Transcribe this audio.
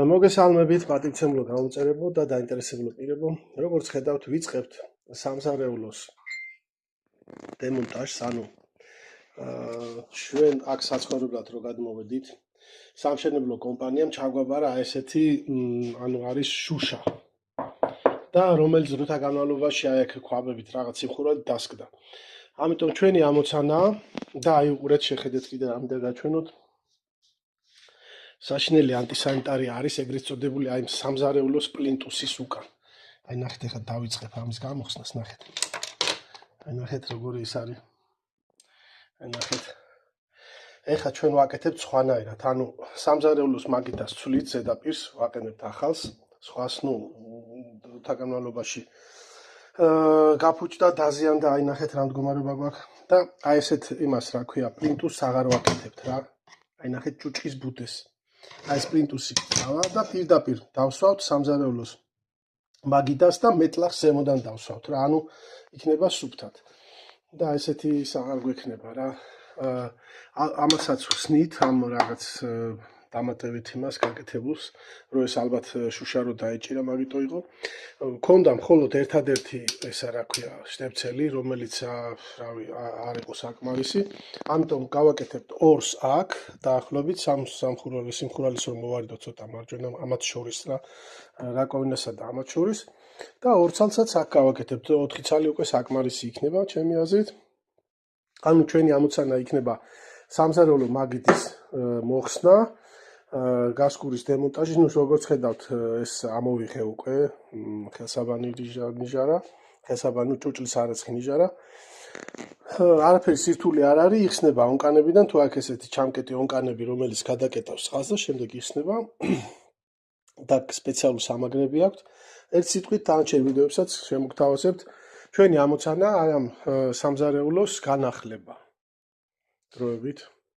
მოგესალმებით პატივცემულო გამომწერებო და დაინტერესებულო პირებო. Როგორც ხედავთ, ვიწყებთ სამზარეულოს დემონტაჟს, ანუ ჩვენ აქ საცხოვრებლად რო გადმოვედით, სამშენებლო კომპანიამ ჩაგვაბარა ესეთი, ანუ არის შუშა. და რომელიც დროთა განმავლობაში აი აქ ქვაბებით რაღაც სიმხურად დასკდა. ამიტომ ჩვენი ამოცანაა და აი უყურეთ შეხედეთ კიდე რამდენ გაჩვენოთ. საშინელი ანტისანიტარი არის ეგრეთ წოდებული აი სამზარეულოს პლინტუსის უკან. აი ნახეთ ახლა დავიწყებ ამის გამოხსნას, ნახეთ. აი ნახეთ როგორი ის არის. აი ნახეთ. ეხლა ჩვენ ვაკეთებთ სხვანაირად, ანუ სამზარეულოს მაგიდას ცვლით ზედაპირს, ვაყენებთ ახალს, სხვას თაგანვალობაში გაფუჭდა, დაზიანდა, აი ნახეთ რა მდგომარეობა გვაქვს და აი ესეთ იმას რა ქვია, პლინტუსს აღარ ვაკეთებთ რა. აი ნახეთ ჭუჭყის ბუდეს. აი ეს პლინტუსი დავა და პირდაპირ დავსვავთ სამზარეულოს მაგიდას და მეტლახს ზემოდან დავსვავთ რა, ანუ იქნება სუფთად. და ესეთი ის აღარ გვექნება რა. ამასაც ხსნით ამ რაღაც დამატებით იმას გაკეთებულს, რომ ეს ალბათ შუშა რო დაეჭირა, მაგიტო იყო. მქონდა მხოლოდ ერთადერთი ესა რა ქვია, შტებცელი, რომელიც რავი, არ იყო საკმარისი. ამიტომ გავაკეთებთ ორს აქ, დაახლოებით სიმხურალის რომ მოვარიდოთ ცოტა მარჯვენა ამათ შორის რა, რაკვინასა და ამათ შორის და ორ ცალსაც აქ გავაკეთებთ. 4 ცალი უკვე საკმარისი იქნება, ჩემი აზრით. ანუ ჩვენი ამოცანა იქნება სამზარეულო მაგიდის მოხსნა, გასკურის დემონტაჟი, ნუ როგორც ხედავთ, ეს ამოვიღე უკვე, ხელსაბანი ნიჟარა, ხელსაბანი ჭუჭლის არაცხი ნიჟარა. არაფერი სირთული არ არის, იხსნება ონკანებიდან, თუ აქ ესეთი ჩამკეტი ონკანები, რომელიც გადაკეტავს წყალს და შემდეგ იხსნება და სპეციალური სამაგნები აქვს. ერთ სიტყვით თანაჩერ ვიდეოებსაც შემოგთავაზებთ. ჩვენი ამოცანა აი ამ სამზარეულოს განახლება. დროებით